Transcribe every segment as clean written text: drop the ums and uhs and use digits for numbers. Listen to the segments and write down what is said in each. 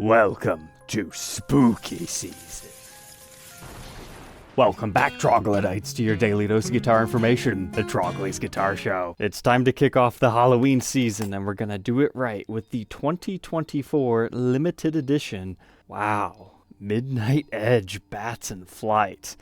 Welcome to spooky season. Welcome back, troglodytes, to your daily dose of guitar information, the Trogly's Guitar Show. It's time to kick off the Halloween season, and we're gonna do it right with the 2024 limited edition, wow, Midnight Edge Bats in Flight.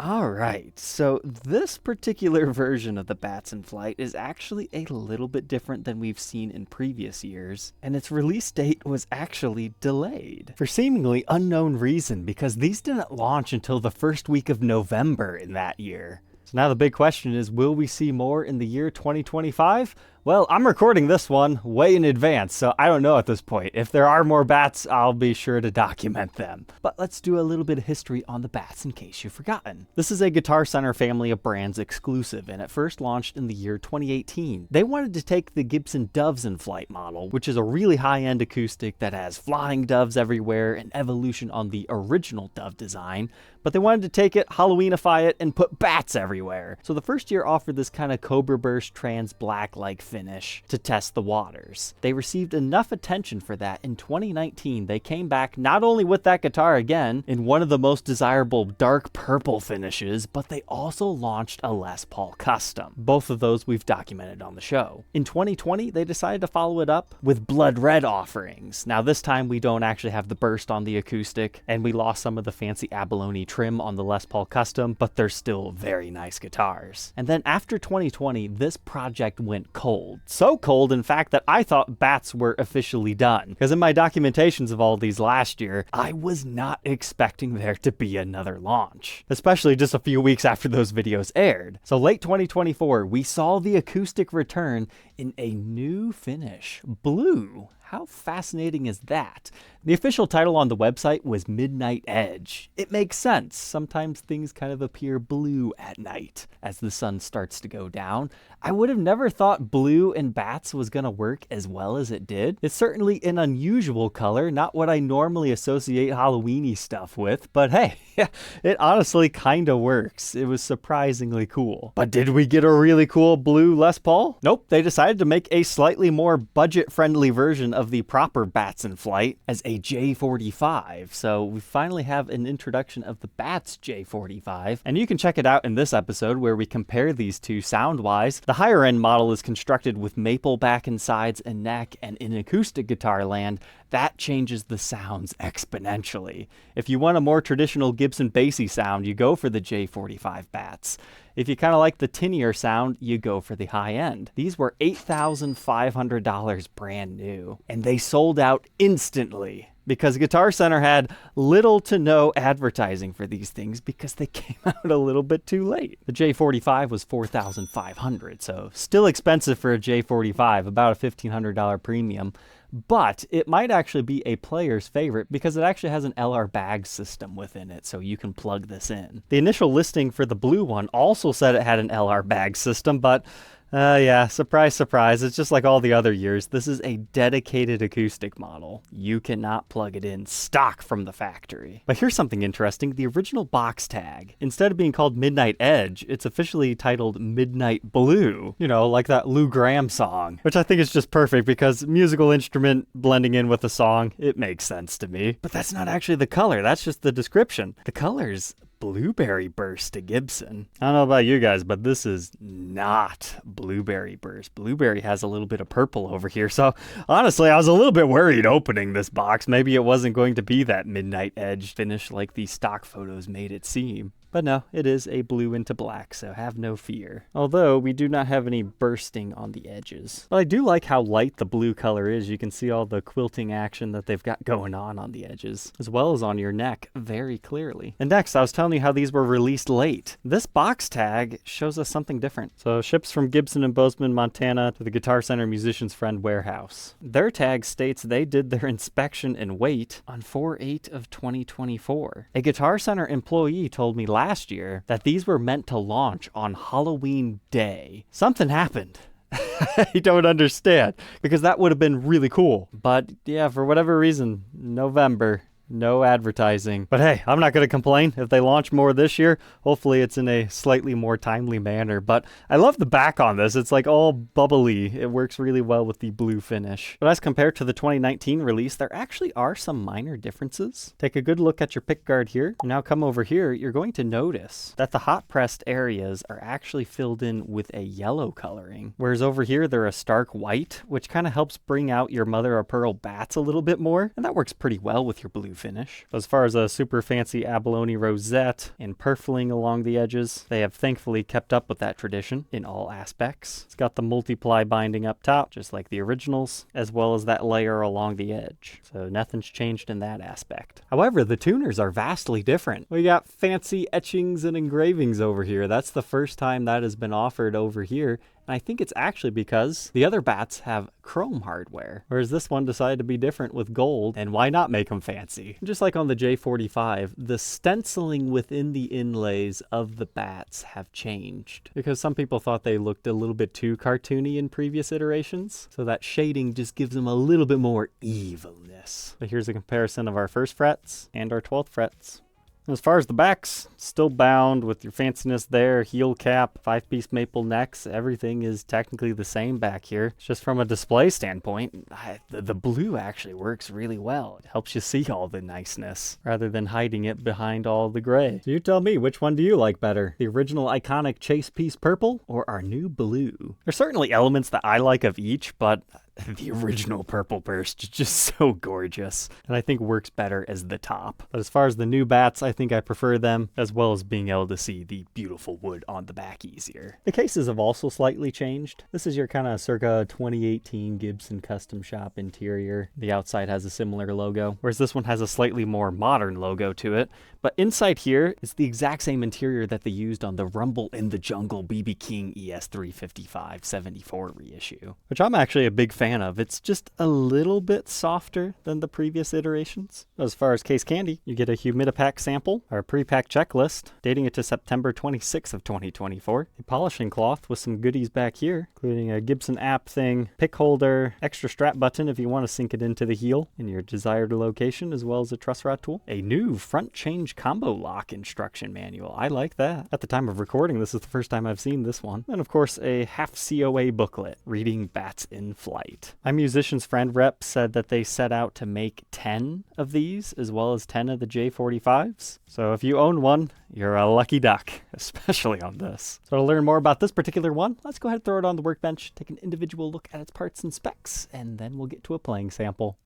Alright, so this particular version of the Bats in Flight is actually a little bit different than we've seen in previous years, and its release date was actually delayed for seemingly unknown reason because these didn't launch until the first week of November in that year. So now the big question is, will we see more in the year 2025? Well, I'm recording this one way in advance, so I don't know at this point. If there are more bats, I'll be sure to document them. But let's do a little bit of history on the bats in case you've forgotten. This is a Guitar Center family of brands exclusive, and it first launched in the year 2018. They wanted to take the Gibson Doves in Flight model, which is a really high-end acoustic that has flying doves everywhere, an evolution on the original Dove design, but they wanted to take it, Halloweenify it, and put bats everywhere. So the first year offered this kind of Cobra Burst trans black-like finish to test the waters. They received enough attention for that. In 2019, they came back not only with that guitar again, in one of the most desirable dark purple finishes, but they also launched a Les Paul Custom. Both of those we've documented on the show. In 2020, they decided to follow it up with blood red offerings. Now this time we don't actually have the burst on the acoustic, and we lost some of the fancy abalone trim on the Les Paul Custom, but they're still very nice guitars. And then after 2020, this project went cold. So cold, in fact, that I thought bats were officially done. Because in my documentations of all these last year, I was not expecting there to be another launch. Especially just a few weeks after those videos aired. So late 2024, we saw the acoustic return in a new finish. Blue. How fascinating is that? The official title on the website was Midnight Edge. It makes sense. Sometimes things kind of appear blue at night as the sun starts to go down. I would have never thought blue and bats was gonna work as well as it did. It's certainly an unusual color, not what I normally associate Halloween-y stuff with, but hey, it honestly kinda works. It was surprisingly cool. But did we get a really cool blue Les Paul? Nope, they decided to make a slightly more budget-friendly version of the proper Bats in Flight as a J45. So we finally have an introduction of the Bats J45, and you can check it out in this episode where we compare these two sound-wise. The higher end model is constructed with maple back and sides and neck, and in acoustic guitar land, that changes the sounds exponentially. If you want a more traditional Gibson bassy sound, you go for the J45 Bats. If you kind of like the tinnier sound, you go for the high end. These were $8,500 brand new, and they sold out instantly because Guitar Center had little to no advertising for these things because they came out a little bit too late. The J45 was $4,500, so still expensive for a J45, about a $1,500 premium. But it might actually be a player's favorite because it actually has an LR bag system within it, so you can plug this in. The initial listing for the blue one also said it had an LR bag system, but yeah, surprise, surprise. It's just like all the other years. This is a dedicated acoustic model. You cannot plug it in stock from the factory. But here's something interesting. The original box tag, instead of being called Midnight Edge, it's officially titled Midnight Blue. You know, like that Lou Gramm song, which I think is just perfect because musical instrument blending in with the song, it makes sense to me. But that's not actually the color. That's just the description. The color's Blueberry Burst to Gibson. I don't know about you guys, but this is not Blueberry Burst. Blueberry has a little bit of purple over here, so honestly, I was a little bit worried opening this box. Maybe it wasn't going to be that Midnight Edge finish like the stock photos made it seem. But no, it is a blue into black, so have no fear. Although, we do not have any bursting on the edges. But I do like how light the blue color is. You can see all the quilting action that they've got going on the edges, as well as on your neck very clearly. And next, I was telling you how these were released late. This box tag shows us something different. So, ships from Gibson and Bozeman, Montana to the Guitar Center Musician's Friend warehouse. Their tag states they did their inspection and weight on 4/8 of 2024. A Guitar Center employee told me last year that these were meant to launch on Halloween Day. Something happened. I don't understand, because that would have been really cool. But yeah, for whatever reason, November. No advertising. But hey, I'm not going to complain if they launch more this year. Hopefully it's in a slightly more timely manner. But I love the back on this. It's like all bubbly. It works really well with the blue finish. But as compared to the 2019 release, there actually are some minor differences. Take a good look at your pickguard here. Now come over here, you're going to notice that the hot pressed areas are actually filled in with a yellow coloring. Whereas over here, they're a stark white, which kind of helps bring out your mother of pearl bats a little bit more. And that works pretty well with your blue finish. As far as a super fancy abalone rosette and purfling along the edges, they have thankfully kept up with that tradition in all aspects. It's got the multiply binding up top, just like the originals, as well as that layer along the edge. So nothing's changed in that aspect. However, the tuners are vastly different. We got fancy etchings and engravings over here. That's the first time that has been offered over here. And I think it's actually because the other bats have chrome hardware, whereas this one decided to be different with gold, and why not make them fancy? Just like on the J45, the stenciling within the inlays of the bats have changed, because some people thought they looked a little bit too cartoony in previous iterations, so that shading just gives them a little bit more evilness. But here's a comparison of our first frets and our 12th frets. As far as the backs, still bound with your fanciness there, heel cap, 5-piece maple necks, everything is technically the same back here. It's just from a display standpoint, the blue actually works really well. It helps you see all the niceness rather than hiding it behind all the gray. So you tell me, which one do you like better? The original iconic chase piece purple or our new blue? There's certainly elements that I like of each, but the original purple burst is just so gorgeous, and I think works better as the top. But as far as the new bats, I think I prefer them, as well as being able to see the beautiful wood on the back easier. The cases have also slightly changed. This is your kind of circa 2018 Gibson custom shop interior. The outside has a similar logo, whereas this one has a slightly more modern logo to it. But inside here is the exact same interior that they used on the Rumble in the Jungle BB King ES355 74 reissue, which I'm actually a big fan of. It's just a little bit softer than the previous iterations. As far as case candy, you get a Humidipack sample, our pre-pack checklist, dating it to September 26th of 2024, a polishing cloth with some goodies back here, including a Gibson app thing, pick holder, extra strap button if you want to sink it into the heel in your desired location, as well as a truss rod tool, a new front change combo lock instruction manual. I like that. At the time of recording, this is the first time I've seen this one. And of course, a half COA booklet, Reading Bats in Flight. My musician's friend rep said that they set out to make 10 of these, as well as 10 of the J45s. So if you own one, you're a lucky duck, especially on this. So to learn more about this particular one, let's go ahead and throw it on the workbench, take an individual look at its parts and specs, and then we'll get to a playing sample.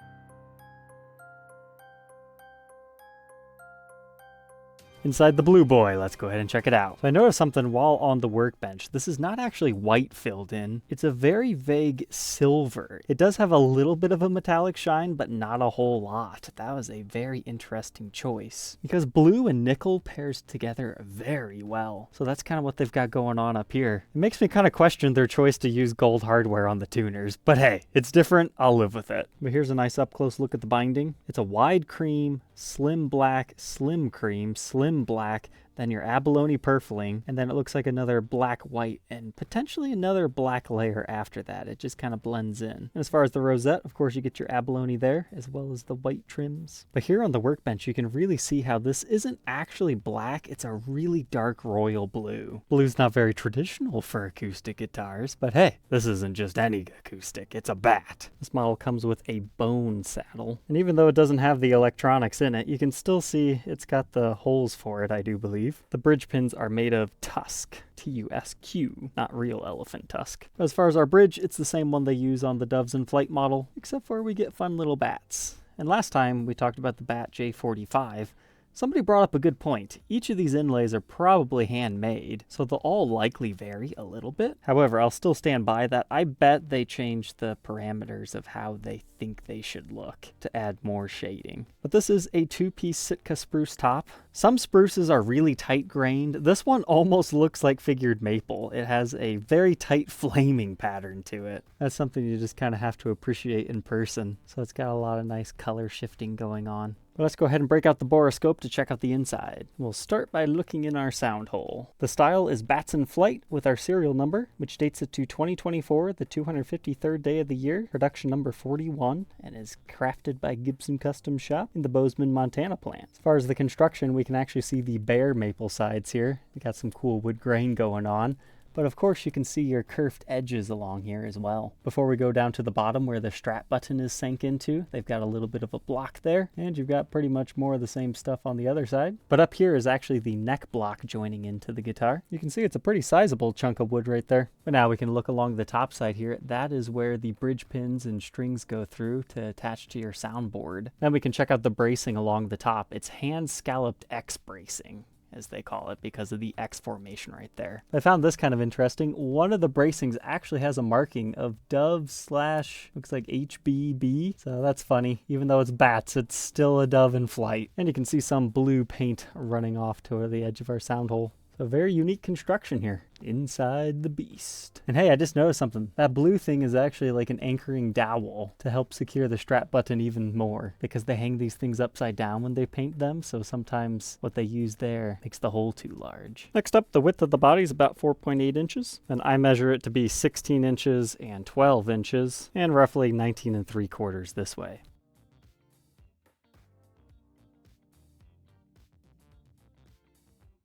Inside the Blue Boy, let's go ahead and check it out. So I noticed something while on the workbench. This is not actually white filled in. It's a very vague silver. It does have a little bit of a metallic shine, but not a whole lot. That was a very interesting choice, because blue and nickel pairs together very well. So that's kind of what they've got going on up here. It makes me kind of question their choice to use gold hardware on the tuners, but hey, it's different. I'll live with it. But here's a nice up close look at the binding. It's a wide cream, slim black, slim cream, slim black, then your abalone purfling, and then it looks like another black white and potentially another black layer after that. It just kind of blends in. And as far as the rosette, of course, you get your abalone there as well as the white trims. But here on the workbench, you can really see how this isn't actually black. It's a really dark royal blue. Blue's not very traditional for acoustic guitars, but hey, this isn't just any acoustic, it's a bat. This model comes with a bone saddle, and even though it doesn't have the electronics in it, you can still see it's got the holes for it, I do believe. The bridge pins are made of tusk, T-U-S-Q, not real elephant tusk. As far as our bridge, it's the same one they use on the Doves in Flight model, except for we get fun little bats. And last time we talked about the Bat J45, somebody brought up a good point. Each of these inlays are probably handmade, so they'll all likely vary a little bit. However, I'll still stand by that. I bet they changed the parameters of how they think they should look to add more shading. But this is a 2-piece Sitka spruce top. Some spruces are really tight grained. This one almost looks like figured maple. It has a very tight flaming pattern to it. That's something you just kind of have to appreciate in person. So it's got a lot of nice color shifting going on. But let's go ahead and break out the boroscope to check out the inside. We'll start by looking in our sound hole. The style is Bats in Flight with our serial number, which dates it to 2024, the 253rd day of the year, production number 41, and is crafted by Gibson Custom Shop in the Bozeman, Montana plant. As far as the construction, we can actually see the bare maple sides here. We got some cool wood grain going on. But of course you can see your curved edges along here as well. Before we go down to the bottom where the strap button is sank into, they've got a little bit of a block there, and you've got pretty much more of the same stuff on the other side. But up here is actually the neck block joining into the guitar. You can see it's a pretty sizable chunk of wood right there. But now we can look along the top side here. That is where the bridge pins and strings go through to attach to your soundboard. Then we can check out the bracing along the top. It's hand scalloped X bracing, as they call it, because of the X formation right there. I found this kind of interesting. One of the bracings actually has a marking of dove / looks like HBB. So that's funny. Even though it's bats, it's still a dove in flight. And you can see some blue paint running off to the edge of our sound hole. So very unique construction here inside the beast. And hey, I just noticed something. That blue thing is actually like an anchoring dowel to help secure the strap button even more, because they hang these things upside down when they paint them. So sometimes what they use there makes the hole too large. Next up, the width of the body is about 4.8 inches. And I measure it to be 16 inches and 12 inches and roughly 19 3/4 this way.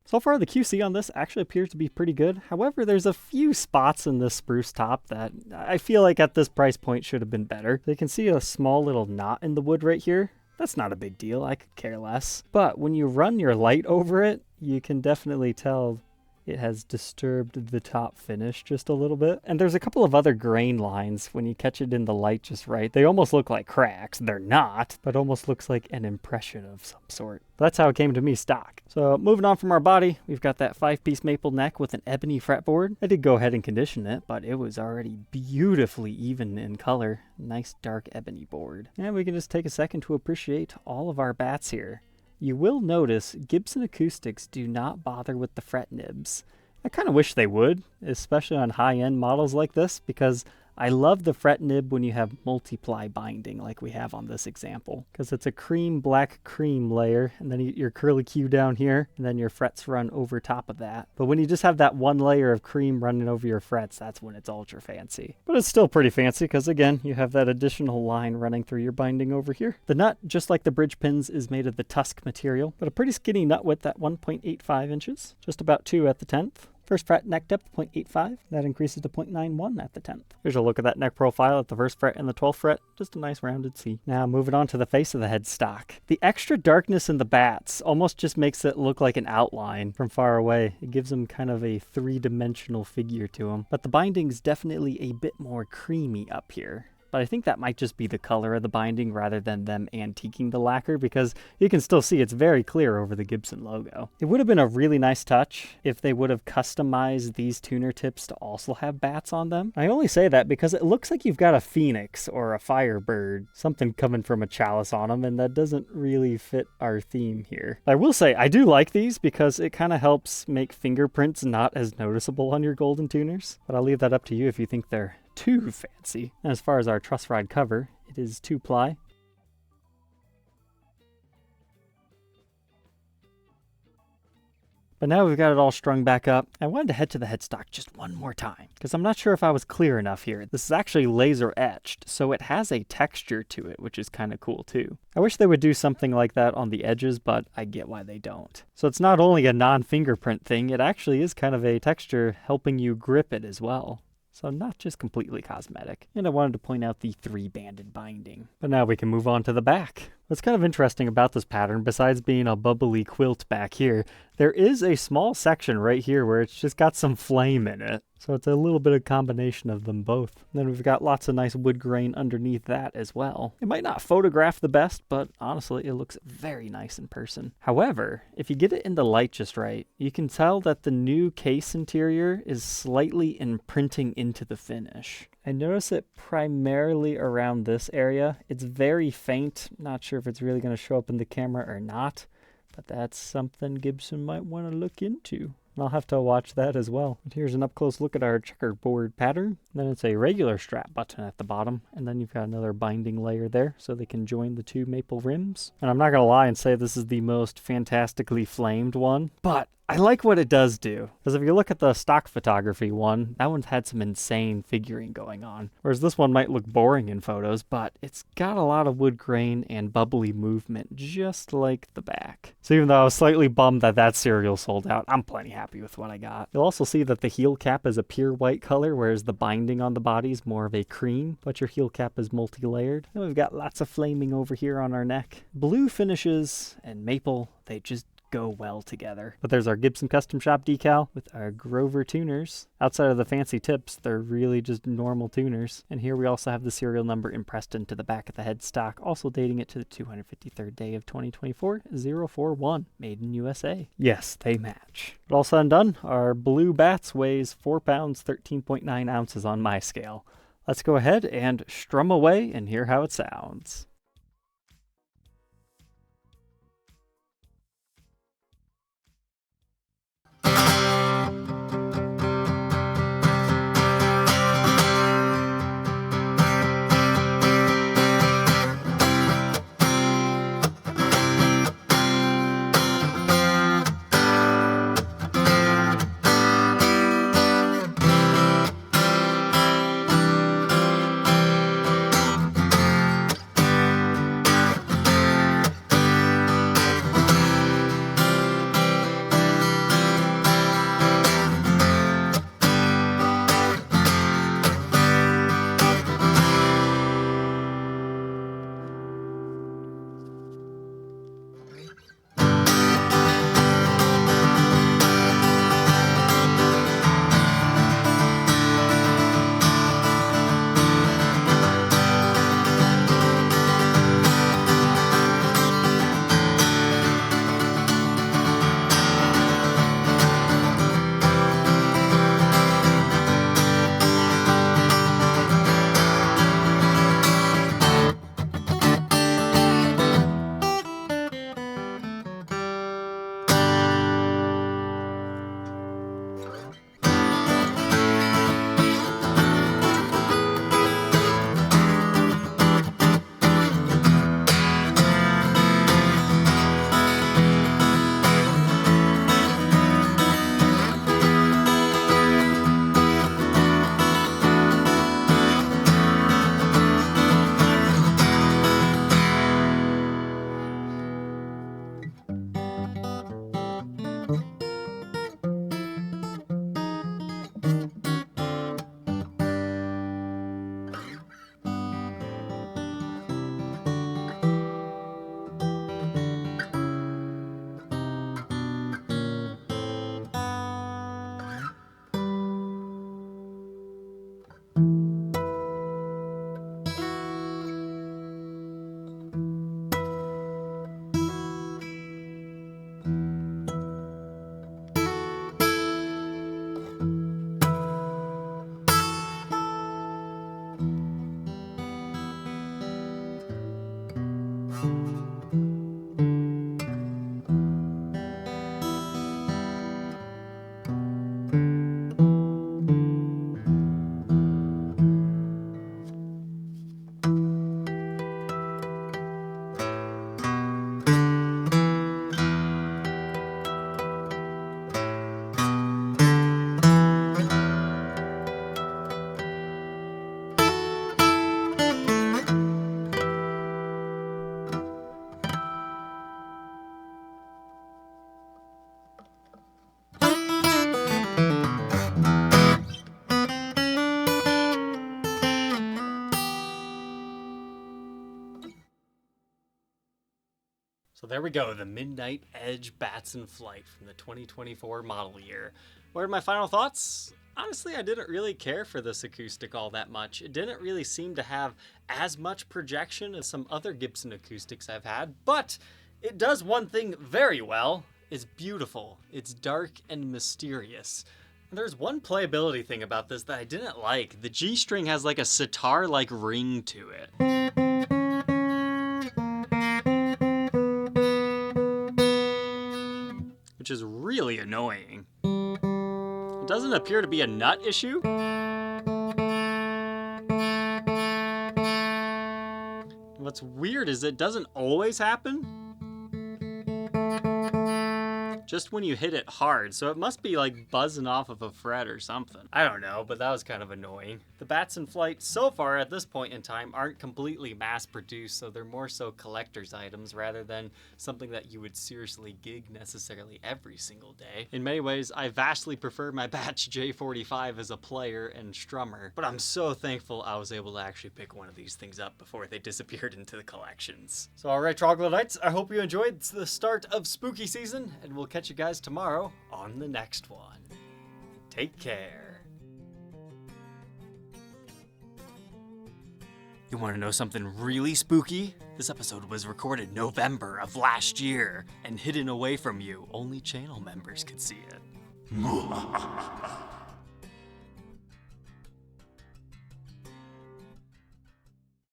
So far, the QC on this actually appears to be pretty good. However, there's a few spots in this spruce top that I feel like at this price point should have been better. You can see a small little knot in the wood right here. That's not a big deal. I could care less. But when you run your light over it, you can definitely tell it has disturbed the top finish just a little bit. And there's a couple of other grain lines when you catch it in the light just right. They almost look like cracks. They're not, but almost looks like an impression of some sort. That's how it came to me stock. So moving on from our body, we've got that 5-piece maple neck with an ebony fretboard. I did go ahead and condition it, but it was already beautifully even in color. Nice dark ebony board. And we can just take a second to appreciate all of our bats here. You will notice Gibson acoustics do not bother with the fret nibs. I kind of wish they would, especially on high-end models like this, because I love the fret nib when you have multiply binding like we have on this example, because it's a cream black cream layer, and then your curly Q down here, and then your frets run over top of that. But when you just have that one layer of cream running over your frets, that's when it's ultra fancy. But it's still pretty fancy because, again, you have that additional line running through your binding over here. The nut, just like the bridge pins, is made of the tusk material, but a pretty skinny nut width at 1.85 inches, just about 2 at the 10th. First fret neck depth, 0.85. That increases to 0.91 at the 10th. Here's a look at that neck profile at the first fret and the 12th fret. Just a nice rounded C. Now moving on to the face of the headstock. The extra darkness in the bats almost just makes it look like an outline from far away. It gives them kind of a three-dimensional figure to them. But the binding's definitely a bit more creamy up here. But I think that might just be the color of the binding rather than them antiquing the lacquer, because you can still see it's very clear over the Gibson logo. It would have been a really nice touch if they would have customized these tuner tips to also have bats on them. I only say that because it looks like you've got a phoenix or a firebird, something coming from a chalice on them, and that doesn't really fit our theme here. I will say I do like these because it kind of helps make fingerprints not as noticeable on your golden tuners, but I'll leave that up to you if you think they're too fancy. And as far as our truss rod cover, it is 2-ply. But now we've got it all strung back up. I wanted to head to the headstock just one more time, because I'm not sure if I was clear enough here. This is actually laser etched, so it has a texture to it, which is kind of cool too. I wish they would do something like that on the edges, but I get why they don't. So it's not only a non-fingerprint thing, it actually is kind of a texture helping you grip it as well. So not just completely cosmetic. And I wanted to point out the 3-banded binding. But now we can move on to the back. What's kind of interesting about this pattern, besides being a bubbly quilt back here, there is a small section right here where it's just got some flame in it. So it's a little bit of combination of them both. And then we've got lots of nice wood grain underneath that as well. It might not photograph the best, but honestly, it looks very nice in person. However, if you get it in the light just right, you can tell that the new case interior is slightly imprinting into the finish. I notice it primarily around this area. It's very faint. Not sure if it's really going to show up in the camera or not. but that's something Gibson might want to look into. I'll have to watch that as well. But here's an up-close look at our checkerboard pattern. Then it's a regular strap button at the bottom, and then you've got another binding layer there so they can join the two maple rims. And I'm not going to lie and say this is the most fantastically flamed one, but I like what it does do. Because if you look at the stock photography one, that one's had some insane figuring going on. Whereas this one might look boring in photos, but it's got a lot of wood grain and bubbly movement, just like the back. So even though I was slightly bummed that that serial sold out, I'm plenty happy with what I got. You'll also see that the heel cap is a pure white color, whereas the binding on the body is more of a cream, but your heel cap is multi-layered. And we've got lots of flaming over here on our neck. Blue finishes and maple, they just go well together. But there's our Gibson Custom Shop decal with our Grover tuners. Outside of the fancy tips, they're really just normal tuners. And here we also have the serial number impressed into the back of the headstock, also dating it to the 253rd day of 2024, 041, made in USA. Yes, they match. But all said and done, our blue bats weighs 4 pounds, 13.9 ounces on my scale. Let's go ahead and strum away and hear how it sounds. So there we go, the Midnight Edge Bats in Flight from the 2024 model year. What are my final thoughts? Honestly, I didn't really care for this acoustic all that much. It didn't really seem to have as much projection as some other Gibson acoustics I've had, but it does one thing very well. It's beautiful. It's dark and mysterious. There's one playability thing about this that I didn't like. The G string has like a sitar-like ring to it. which is really annoying. It doesn't appear to be a nut issue. What's weird is it doesn't always happen. Just when you hit it hard, so it must be like buzzing off of a fret or something. I don't know, but that was kind of annoying. The bats in flight so far at this point in time aren't completely mass produced, so they're more so collector's items rather than something that you would seriously gig necessarily every single day. In many ways, I vastly prefer my Batch J45 as a player and strummer, but I'm so thankful I was able to actually pick one of these things up before they disappeared into the collections. So alright, troglodytes, I hope you enjoyed the start of spooky season, and we'll catch you guys tomorrow on the next one. Take care. You want to know something really spooky? This episode was recorded November of last year and hidden away from you. Only channel members could see it.